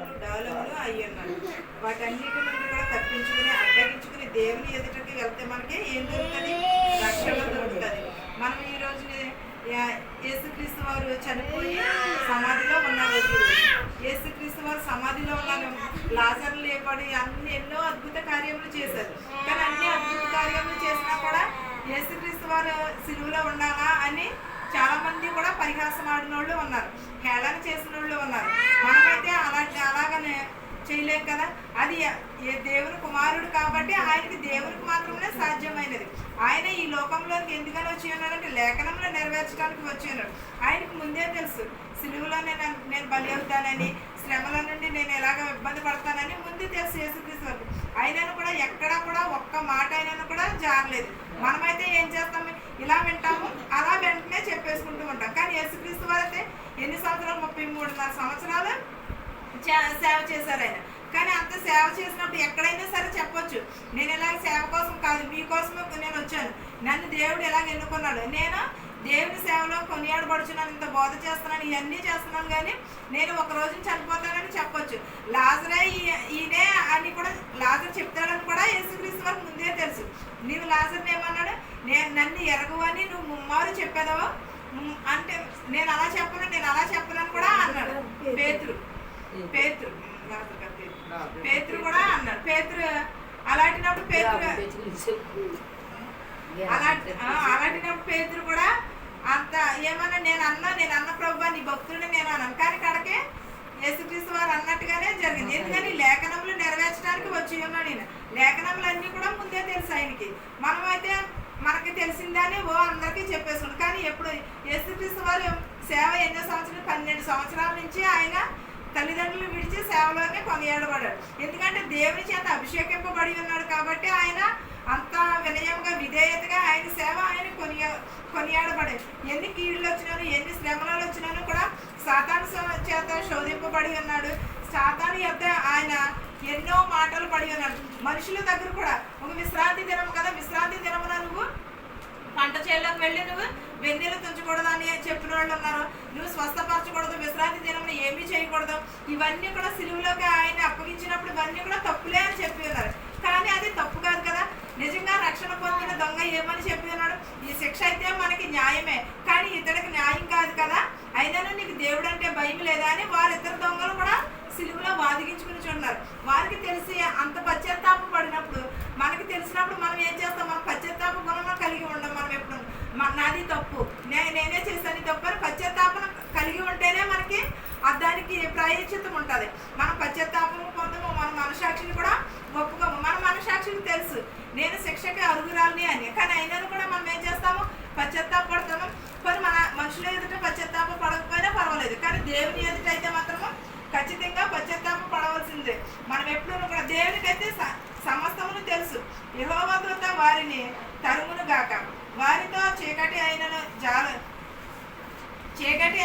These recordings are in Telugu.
కష్టములు డాలములు అయ్యి ఉన్నాడు. వాటన్నిటి నుండి కూడా తప్పించుకుని అడ్డగించుకుని దేవుని ఎదుటకి వెళ్తే మనకి ఏం దొరుకుతుంది? రక్షణ దొరుకుతుంది. మనం ఈ రోజుని యేసుక్రీస్తు వారు చనిపోయి సమాధిలో ఉన్న రోజు, యేసుక్రీస్తు వారు సమాధిలో ఉన్నాను, లాజరు లేపడి ఎన్నో అద్భుత కార్యములు చేశారు. కానీ అన్ని అద్భుత కార్యములు చేసినా కూడా యేసుక్రీస్తు వారు సిలువలో ఉండాలా అని చాలా మంది కూడా పరిహాసం ఆడిన వాళ్ళు ఉన్నారు, హేళన చేసిన వాళ్ళు ఉన్నారు. మనమైతే అలాగనే చేయలేం కదా. అది దేవుని కుమారుడు కాబట్టి ఆయనకి దేవునికి మాత్రమే సాధ్యమైనది. ఆయన ఈ లోకంలోకి ఎందుకని వచ్చి ఉన్నాడంటే లేఖనంలో నెరవేర్చడానికి వచ్చి ఉన్నాడు. ఆయనకు ముందే తెలుసు సిలువలో నేను బలి అవుతానని, శ్రమల నుండి నేను ఎలాగ ఇబ్బంది పడతానని ముందే తెలుసు యేసుక్రీస్తు వారికి. ఆయనను కూడా ఎక్కడా కూడా ఒక్క మాట అయినను కూడా జారలేదు. మనమైతే ఏం చేస్తాము? ఇలా వింటాము, అలా వెంటనే చెప్పేసుకుంటూ ఉంటాం. కానీ యేసుక్రీస్తు వారు అయితే ఎన్ని సంవత్సరాలు? 33.5 సంవత్సరాలు సేవ చేశారు ఆయన. కానీ అంత సేవ చేసినప్పుడు ఎక్కడైనా సరే చెప్పొచ్చు, నేను ఇలాగ సేవ కోసం కాదు, మీకోసమే నేను వచ్చాను, నన్ను దేవుడు ఎలాగ ఎన్నుకున్నాడు, నేను దేవుని సేవలో కొనియాడబడుచున్నాను, ఇంత బోధ చేస్తున్నాను, ఇవన్నీ చేస్తున్నాను, కానీ నేను ఒక రోజు చనిపోతానని చెప్పొచ్చు. లాజరే ఈయనే అని కూడా లాజర్ చెప్తాడని కూడా యేసుక్రీస్తు వారికి ముందే తెలుసు. నీవు లాజర్ని ఏమన్నాడు? నన్ను ఎరగవని నువ్వు ముమ్మారు చెప్పేదావో అంటే నేను అలా చెప్పనని కూడా అన్నాడు పేతురు కూడా అన్నాడు. అలాంటినప్పుడు పేతురు కూడా అంత ఏమన్నా నేను అన్న ప్రభువా నీ భక్తుడిని నేను అన్నాను. కానీ కడకే యేసుక్రీస్తు వారు అన్నట్టుగానే జరిగింది. ఎందుకని లేఖనములు నెరవేర్చడానికి వచ్చి ఉన్నాడు ఈయన. లేఖనములు అన్నీ కూడా ముందే తెలుసు ఆయనకి. మనమైతే మనకి తెలిసిందని అందరికీ చెప్పేసుకున్నాం. కానీ ఎప్పుడు యేసుక్రీస్తు వారు సేవ ఎన్నో సంవత్సరాలు? 12 సంవత్సరాల నుంచి ఆయన తల్లిదండ్రులు విడిచి సేవలోనే కొనియాడబడ్డాడు. ఎందుకంటే దేవుని చేత అభిషేకింపబడి ఉన్నాడు కాబట్టి ఆయన అంత వినయంగా విధేయతగా ఆయన సేవ ఆయన కొనియాడబడాడు. ఎన్ని కీడులు వచ్చినాను, ఎన్ని శ్రమలు వచ్చినాను కూడా సాతాను చేత శోధింపబడి ఉన్నాడు. సాతాను యొక్క ఆయన ఎన్నో మాటలు పడి ఉన్నాడు. మనుషుల దగ్గర కూడా ఒక విశ్రాంతి దినం కదా, విశ్రాంతి దినమున నువ్వు పంట చేలోకి వెళ్ళి నువ్వు వెన్నెలు తుంచకూడదు అని చెప్పిన వాళ్ళు ఉన్నారు. నువ్వు స్వస్థపరచకూడదు, విశ్రాంతి దినమున ఏమీ చేయకూడదు, ఇవన్నీ కూడా సిలువలోకి ఆయన అప్పగించినప్పుడు ఇవన్నీ కూడా తప్పులే అని చెప్పి ఉన్నారు. కానీ అది తప్పు కాదు కదా. నిజంగా రక్షణ పొందిన దొంగ ఏమని చెప్పి ఉన్నాడు? ఈ శిక్ష అయితే మనకి న్యాయమే, కానీ ఇతడికి న్యాయం కాదు కదా, అయినా నీకు దేవుడు అంటే భయం లేదా అని వారిద్దరు దొంగలు కూడా సిలువలో వాదిగించుకుని చూడన్నారు. వారికి తెలిసి అంత పశ్చాత్తాప పడినప్పుడు, మనకి తెలిసినప్పుడు మనం ఏం చేస్తాం? మనం పశ్చాత్తాప గుణం కలిగి ఉండం. మనం ఎప్పుడు నాది తప్పు, నేనే చేశాను తప్పు అని పశ్చాత్తాపం కలిగి ఉంటేనే మనకి దానికి ప్రాయశ్చిత్తం ఉంటుంది. మనం పశ్చాత్తాపం పొందము, మన మనసాక్షిని కూడా ఒప్పుకోము. మన మనసాక్షికి తెలుసు నేను శిక్షకి అరుగురాలని అని. కానీ అయినను కూడా మనం ఏం చేస్తాము? పశ్చాత్తాపడతాము. కొన్ని మన మనుషుల ఎదుట పశ్చాత్తాప పడకపోయినా పర్వాలేదు, కానీ దేవుని ఎదుట అయితే మాత్రము ఖచ్చితంగా పశ్చాత్తాప పడవలసిందే. మనం ఎప్పుడు కూడా దేవునికైతే సమస్తమును తెలుసు. యెహోవా దూత వారిని తరుమును గాక, వారితో చీకటి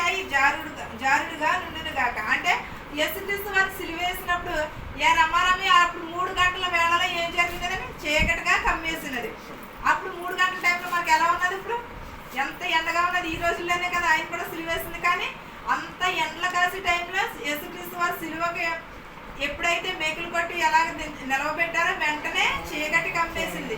అయి జారుడుగా నుండును గాక. అంటే యేసుక్రీస్తు వారు సిలువేసినప్పుడు రమారమి అప్పుడు 3 గంటల వేళలో ఏం జరిగిందని చీకటిగా కమ్మేసినది. అప్పుడు 3 గంటల టైంలో మనకి ఎలా ఉన్నది? ఇప్పుడు ఎంత ఎండగా ఉన్నది. ఈ రోజుల్లోనే కదా ఆయన కూడా సిలువేసింది. కానీ అంత ఎండల కాసి టైంలో యేసుక్రీస్తు వారు సిలువకి ఎప్పుడైతే మేకులు కొట్టి ఎలాగ నిలవబెట్టారో వెంటనే చీకటి కమ్మేసింది.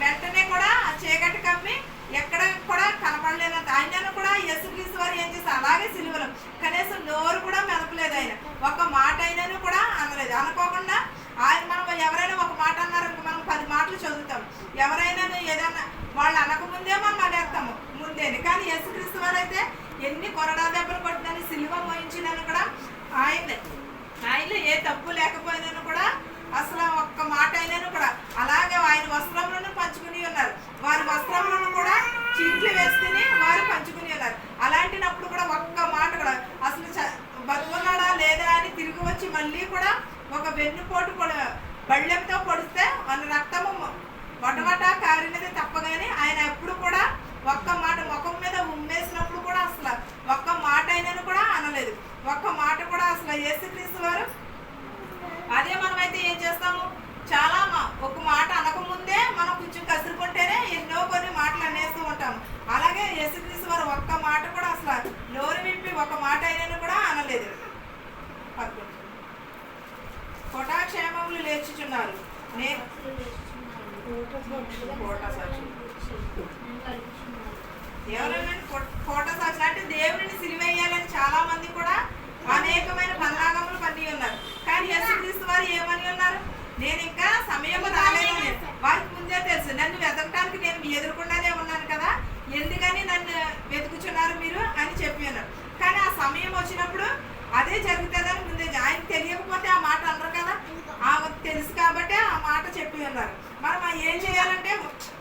వెంటనే కూడా ఆ చీకటి కమ్మి ఎక్కడ కూడా కనపడలేనంత. ఆయనను కూడా యేసుక్రీస్తు వారు ఏం చేస్తారు? అలాగే సిలువలో కనీసం నోరు కూడా మెదపలేదు. ఆయన ఒక మాట అయినను కూడా అనలేదు. అనుకోకుండా ఆయన మనం ఎవరైనా ఒక మాట అన్నారు, మనం 10 మాటలు చదువుతాం. ఎవరైనా ఏదైనా వాళ్ళు అనకముందే మనం అనేస్తాము ముందేని. కానీ యేసుక్రీస్తు వారు అయితే ఎన్ని కొరడా దెబ్బలు కొట్టినని సిలువ మోయించినని కూడా ఆయనలో ఏ తప్పు లేకపోయినను కూడా అసలు ఒక్క మాట అయినను కూడా అలాగే ఆయన వస్త్రములను పంచుకుని ఉన్నారు. వారి వస్త్రములను కూడా చీట్లు వేసుకుని వారు పంచుకుని ఉన్నారు. అలాంటినప్పుడు కూడా ఒక్క మాట కూడా అసలు బతుకున్నాడా లేదా అని తిరిగి వచ్చి మళ్ళీ కూడా ఒక వెన్నుపోటు బళ్ళెంతో పొడిస్తే వాళ్ళ రక్తము వటవట కారినది తప్పగానే ఆయన ఎప్పుడు కూడా ఒక్క మాట ముఖం మీద ఉమ్మేసినప్పుడు కూడా అసలు ఒక్క మాట అయినను కూడా అనలేదు. ఒక్క మాట కూడా అసలు యేసుక్రీస్తు వారు అదే మనమైతే ఏం చేస్తాము? చాలా ఒక మాట అనకముందే మనం కొంచెం కసురుకుంటేనే ఎన్నో కొన్ని మాటలు అనేస్తూ ఉంటాము. అలాగే యేసుక్రీస్తు వారు ఒక్క మాట కూడా అసలు నోరు విప్పి ఒక మాట అయినను కూడా అనలేదు. ఉన్నారు. నేను ఎవరైనా కోట సాక్షులు అంటే దేవుడిని సిలివేయాలని చాలా మంది కూడా అనేకమైన పన్నాగములు పన్ని ఉన్నారు. కానీ యేసుక్రీస్తు వారు ఏమని ఉన్నారు? నేను ఇంకా సమయం రాలేదు. వారికి ముందే తెలుసు, నన్ను వెతకడానికి నేను ఎదుర్కొండానే ఉన్నాను కదా, ఎందుకని నన్ను వెతుకుచున్నారు మీరు అని చెప్పి ఉన్నారు. కానీ ఆ సమయం వచ్చినప్పుడు అదే జరుగుతుందని ముందే ఆయనకు తెలియకపోతే ఆ మాట అనరు కదా, తెలుసు కాబట్టి ఆ మాట చెప్పి ఉన్నారు. మనం ఏం చేయాలంటే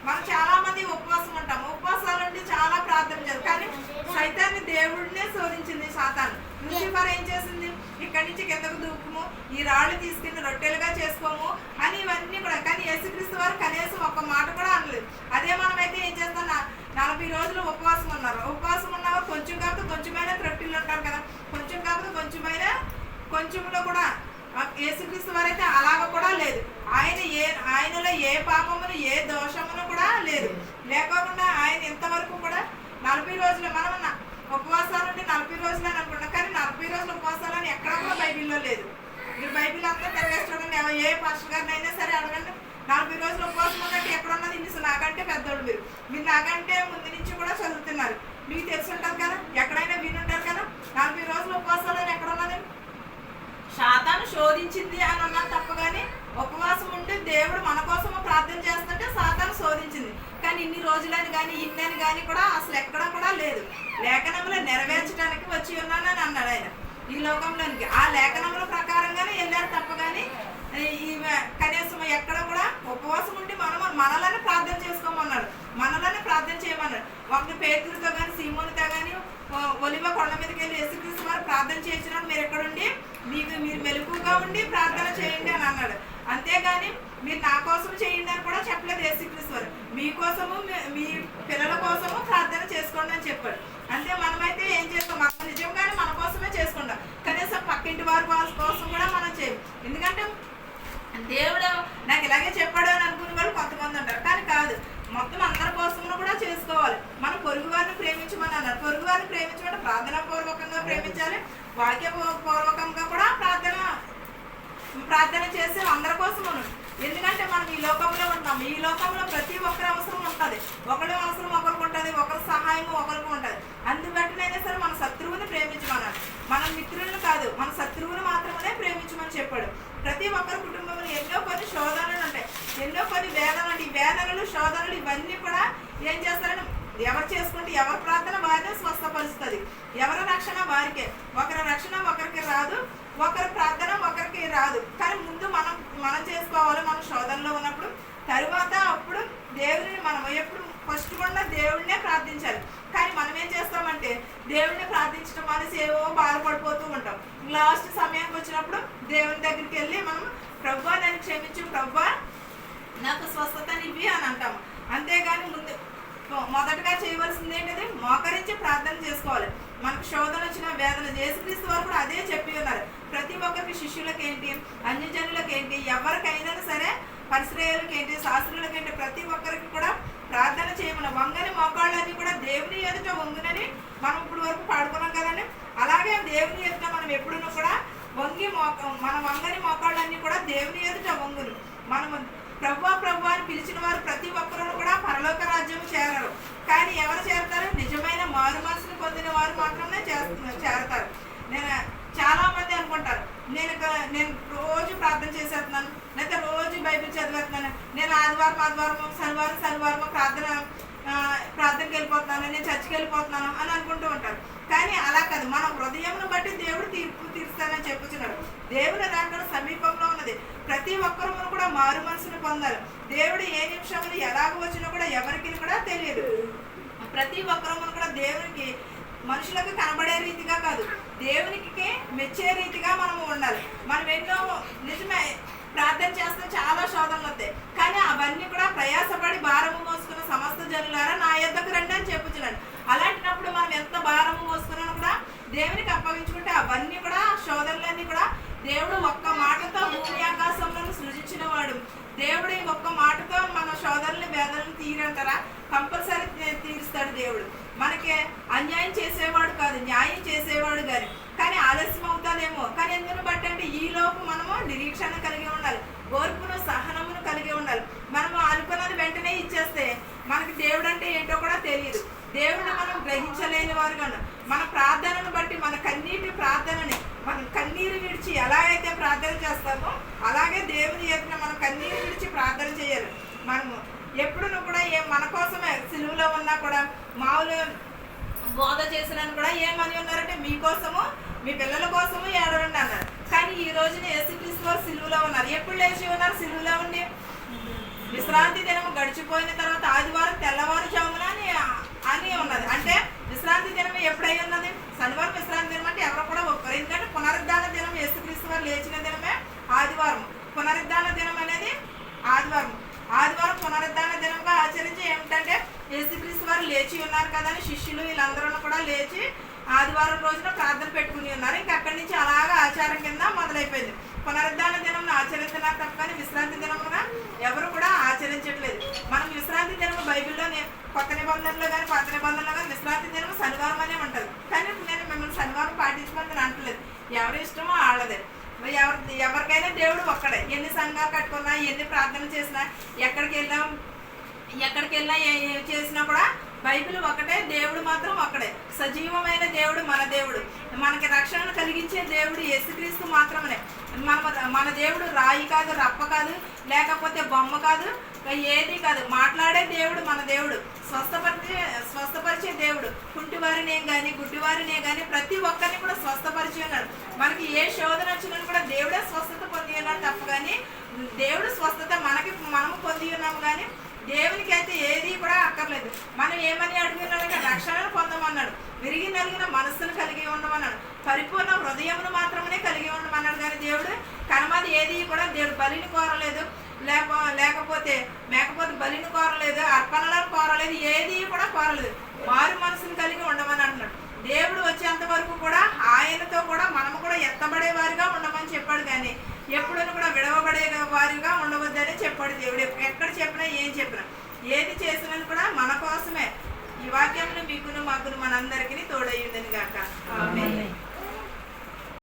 మనం చాలా మంది ఉపవాసం ఉంటాము. ఉపవాసాలు ఉండి చాలా ప్రార్థన చేయాలి. కానీ సైతాన్ని దేవుడినే శోధించింది సాతాను. లూసిఫర్ ఏం చేసింది? ఇక్కడి నుంచి కిందకు దూకుము, ఈ రాళ్ళు తీసుకుని రొట్టెలుగా చేసుకోము అని ఇవన్నీ కూడా. కానీ యేసుక్రీస్తు వారు కనీసం ఒక మాట కూడా అనలేదు. అదే మనమైతే ఏం చేస్తాం? 40 రోజులు ఉపవాసం ఉన్నారు. ఉపవాసం ఉన్నవారు కొంచెం కాకపోతే కొంచెమైనా రొట్టెలు ఉంటారు కదా, కొంచెం కాకపోతే కొంచెమైనా కొంచెంలో కూడా. యేసుక్రీస్తు వారైతే అలాగ కూడా లేదు. ఆయనలో ఏ పాపమును ఏ దోషమును కూడా లేదు. లేకోకుండా ఆయన ఇంతవరకు కూడా 40 రోజులు మనం ఉపవాసాలు ఉంటే 40 రోజులు అని అనుకుంటాం. కానీ 40 రోజులు ఉపవాసాలని ఎక్కడ కూడా బైబిల్లో లేదు. మీరు బైబిల్ అంతా తిరగేసి చూడండి, ఏ పాస్టర్ గారిని అయినా సరే అడగండి, 40 రోజులు ఉపవాసం ఉన్నట్టు ఎక్కడ ఉన్నది? ఇన్ని నాకంటే పెద్దోడు మీరు నాకంటే ముందు నుంచి కూడా చదువుతున్నారు, మీకు తెలిసి ఉంటుంది కదా, ఎక్కడైనా వినుంటారు కదా. 40 రోజులు ఉపవాసాలని ఎక్కడ ఉన్నది? సాతాను శోధించింది అని అన్నది తప్ప. కానీ ఉపవాసం ఉంటే దేవుడు మన కోసము ప్రార్థన చేస్తుంటే సాతాను శోధించింది. కానీ ఇన్ని రోజులని కానీ ఇన్నని కానీ కూడా అసలు ఎక్కడ కూడా లేదు. లేఖనంలో నెరవేర్చడానికి వచ్చి ఉన్నానని అన్నాడు ఆయన ఈ లోకంలోనికి. ఆ లేఖనముల ప్రకారంగానే వెళ్ళారు తప్ప. కానీ కనీసం ఎక్కడ కూడా ఉపవాసం ఉంటే మనలని ప్రార్థన చేసుకోమన్నాడు, మనలని ప్రార్థన చేయమన్నాడు. ఒక పేతురుతో కానీ సీమోనితో కానీ ఒలివ కొండ మీదకి వెళ్ళి యేసుక్రీస్తు వారు ప్రార్థన చేయించినప్పుడు మీరు ఎక్కడుండి మీరు మెలకుగా ఉండి ప్రార్థన చేయండి అని అన్నాడు. అంతేగాని మీరు నా కోసం చేయండి అని కూడా చెప్పలేదు యేసుక్రీస్తు వారు. మీకోసము మీ పిల్లల కోసము ప్రార్థన చేసుకోండి అని చెప్పాడు. అంతే. మనమైతే ఏం చేస్తాం? మనం నిజంగానే మన కోసమే చేసుకుంటాం. కనీసం పక్కింటి వారి కోసం కూడా మనం చేయం. ఎందుకంటే దేవుడు నాకు ఇలాగే చెప్పాడు అని అనుకునే వాళ్ళు కొంతమంది ఉంటారు. కానీ కాదు, మొత్తం అందరి కోసము కూడా చేసుకోవాలి. మనం పొరుగు వారిని ప్రేమించమని అన్నారు. పొరుగు వారిని ప్రేమించమంటే ప్రార్థనా పూర్వకంగా ప్రేమించాలి, వాక్య పూర్వకంగా కూడా ప్రార్థన చేసే అందరి కోసం. ఎందుకంటే మనం ఈ లోకంలో ఉంటాం. ఈ లోకంలో ప్రతి ఒక్కరి అవసరం ఉంటుంది. ఒకరి అవసరం ఒకరికి ఉంటుంది, ఒకరి సహాయం ఒకరికి ఉంటుంది. అందుబట్టినైనా సరే మన శత్రువుని ప్రేమించమన్నాడు. మన మిత్రులను కాదు, మన శత్రువుని మాత్రమే ప్రేమించమని చెప్పాడు. ప్రతి ఒక్కరి కుటుంబంలో ఎన్నో కొన్ని శోధనలు ఉంటాయి, ఎన్నో కొన్ని వేదనలు. ఈ వేదనలు శోధనలు ఇవన్నీ కూడా ఏం చేస్తారని ఎవరు చేసుకుంటే ఎవరి ప్రార్థన వారినే స్వస్థపరుస్తుంది. ఎవరి రక్షణ వారికే. ఒకరి రక్షణ ఒకరికి రాదు, ఒకరి ప్రార్థన ఒకరికి రాదు. కానీ ముందు మనం చేసుకోవాలి మన శోధనలో ఉన్నప్పుడు. తరువాత అప్పుడు దేవుడిని మనం ఎప్పుడు ఫస్ట్ కూడా దేవుడినే ప్రార్థించాలి. కానీ మనం ఏం చేస్తామంటే దేవుడిని ప్రార్థించడం అనేసి ఏవో బాధపడిపోతూ ఉంటాం. లాస్ట్ సమయానికి వచ్చినప్పుడు దేవుని దగ్గరికి వెళ్ళి మనం ప్రభువా నన్ను క్షమించు, ప్రభువా నాకు స్వస్థతనివ్వి అని అంటాము. అంతేగాని మొదటగా చేయవలసింది ఏంటిది? మోకరించి ప్రార్థన చేసుకోవాలి. మనకు శోధన వచ్చిన వేదన యేసుక్రీస్తు వారు కూడా అదే చెప్పి ఉన్నారు. ప్రతి ఒక్కరికి, శిష్యులకి ఏంటి, అన్యజనులకి ఏంటి, ఎవరికైనా సరే, పరిశ్రయులకి ఏంటి, శాస్త్రులకి ఏంటి, ప్రతి ఒక్కరికి కూడా ప్రార్థన చేయమని. వంగని మోకాళ్ళని కూడా దేవుని ఎదుట వంగునని మనం ఇప్పుడు వరకు పాడుకున్నాం కదండి. అలాగే దేవుని ఎదుట మనం ఎప్పుడునూ కూడా మన వంగని మోకాళ్ళన్నీ కూడా దేవుని ఎదుట వంగును. మనము ప్రభు అని పిలిచిన వారు ప్రతి ఒక్కరూ కూడా పరలోక రాజ్యం చేరరు. కానీ ఎవరు చేరతారు? నిజమైన మారు మనసును పొందిన వారు మాత్రమే చేరతారు. చాలా మంది అనుకుంటారు నేను రోజు ప్రార్థన చేసేస్తున్నాను, లేకపోతే రోజు బైబిల్ చదివేస్తున్నాను, నేను ఆదివారం శనివారం ప్రార్థనకి వెళ్ళిపోతున్నాను, నేను చర్చికి వెళ్ళిపోతున్నాను అని అనుకుంటూ ఉంటారు. కానీ అలా కాదు. మన హృదయంను బట్టి దేవుడు తీరుస్తానని చెప్పుచున్నాడు. దేవుని రాకడ సమీపంలో ఉన్నది. ప్రతి ఒక్కరూ కూడా మారు మనసును పొందాలి. దేవుడు ఏ నిమిషంలో ఎలాగ వచ్చినా కూడా ఎవరికి కూడా తెలియదు. ప్రతి ఒక్కరూ కూడా దేవునికి, మనుషులకు కనబడే రీతిగా కాదు, దేవునికి మెచ్చే రీతిగా మనము ఉండాలి. మనం ఎన్నో నిజమే ప్రార్థన చేస్తే చాలా శోధనలు వస్తాయి. కానీ అవన్నీ కూడా ప్రయాసపడి భారము మోసుకున్న సమస్త జనులారా నా యొద్దకు రండి అని చెప్పుచున్నాడు. అలాంటినప్పుడు మనం ఎంత భారము మోసుకున్నా కూడా దేవునికి అప్పగించుకుంటే అవన్నీ కూడా శోధనలన్నీ కూడా దేవుడు ఒక్క మాటతో భూమి ఆకాశంలో సృజించిన వాడు. దేవుడు ఒక్క మాటతో మన శోధనలు వేదనలు తీరంటారా? కంపల్సరీ తీరుస్తాడు దేవుడు. మనకి అన్యాయం చేసేవాడు కాదు, న్యాయం చేసేవాడు కానీ ఆలస్యం అవుతాదేమో. కానీ ఎందుకు బట్టి అంటే ఈ లోపు మనము నిరీక్షణ కలిగి ఉండాలి. ఓర్పును గ్రహించలేని వారుగా ఉన్నాం. మన ప్రార్థనను బట్టి మన కన్నీటి ప్రార్థనని మనం కన్నీరు విడిచి ఎలా అయితే ప్రార్థన చేస్తామో అలాగే దేవుని ఎదుట మనం కన్నీరు విడిచి ప్రార్థన చేయాలి. మనము ఎప్పుడు కూడా మన కోసమే సిలువలో ఉన్నా కూడా మామూలు బోధ చేసిన కూడా ఏమని ఉన్నారంటే మీకోసము మీ పిల్లల కోసము ఏడవండి అన్నారు. కానీ ఈ రోజున యేసుక్రీస్తు వారు సిలువలో ఉన్నారు. ఎప్పుడు లేచి ఉన్నారు? సిలువలో ఉండి విశ్రాంతి దినం గడిచిపోయిన తర్వాత ఆదివారం తెల్లవారుజామున అని ఉన్నది. అంటే విశ్రాంతి దినం ఎప్పుడై ఉన్నది? శనివారం విశ్రాంతి దినం అంటే ఎవరు కూడా ఒప్పుకోరు. ఎందుకంటే పునరుద్ధాన దినం యేసుక్రీస్తు వారు లేచిన దినమే ఆదివారం. పునరుద్ధాన దినం అనేది ఆదివారం. ఆదివారం పునరుద్ధాన దినంగా ఆచరించి ఏమిటంటే యేసుక్రీస్తు వారు లేచి ఉన్నారు కదా అని శిష్యులు వీళ్ళందరూ కూడా లేచి ఆదివారం రోజున ప్రార్థన పెట్టుకుని ఉన్నారు. ఇంకా అక్కడి నుంచి అలాగా ఆచారం కింద మొదలైపోయింది. పునరుద్ధాన దినం ఆచరిస్తున్నారు తప్ప కానీ విశ్రాంతి దినమున ఎవరు కూడా ఆచరించట్లేదు. మనం విశ్రాంతి దినం బైబిల్లో కొత్త నిబంధనలో కానీ పాత నిబంధనలో కానీ విశ్రాంతి దినం శనివారం అనే ఉంటుంది. కానీ నేను మిమ్మల్ని శనివారం పాటించమని అంటలేదు. ఎవరి ఇష్టమో వాళ్ళదే. ఎవరికైనా దేవుడు ఒక్కడే. ఎన్ని సంఘాలు కట్టుకున్నా, ఎన్ని ప్రార్థనలు చేసినా, ఎక్కడికి వెళ్ళినా ఏ చేసినా కూడా బైబిల్ ఒకటే, దేవుడు మాత్రం ఒక్కడే. సజీవమైన దేవుడు మన దేవుడు. మనకి రక్షణను కలిగించే దేవుడు యేసుక్రీస్తు మాత్రమే. మన దేవుడు రాయి కాదు, రప్ప కాదు, లేకపోతే బొమ్మ కాదు, ఏది కాదు. మాట్లాడే దేవుడు మన దేవుడు. స్వస్థపరిచే దేవుడు. కుంటివారినే కానీ గుడ్డివారినే కానీ ప్రతి ఒక్కరిని కూడా స్వస్థపరిచి ఉన్నాడు. మనకి ఏ శోధన వచ్చినా కూడా దేవుడే స్వస్థత పొంది ఉన్నాడు తప్ప కానీ దేవుడు స్వస్థత మనము పొంది ఉన్నాము. కానీ దేవునికి అయితే ఏది కూడా అక్కర్లేదు. మనం ఏమని అడుగుతున్నాడంటే రక్షణను పొందమన్నాడు, విరిగి నలిగిన మనస్సును కలిగి ఉండమన్నాడు, పరిపూర్ణ హృదయమును మాత్రమే కలిగి ఉండమన్నాడు. కానీ దేవుడు కనమది ఏది కూడా దేవుడు బలిని కోరలేదు, లేకపోతే బలిని కోరలేదు, అర్పణలను కోరలేదు, ఏది కూడా కోరలేదు. మారు మనసును కలిగి ఉండమని అంటున్నాడు. దేవుడు వచ్చేంత వరకు కూడా ఆయనతో కూడా మనము కూడా ఎత్తబడే వారిగా ఉండమని చెప్పాడు. కానీ ఎప్పుడూ కూడా విడవబడే వారిగా ఉండవద్దని చెప్పాడు దేవుడు. ఎక్కడ చెప్పినా ఏం చెప్పినా ఏది చేసినా కూడా మన కోసమే. ఈ వాక్యములు మీకును మాకును మనందరికీ తోడయ్యిందని గాక. ఆమేన్.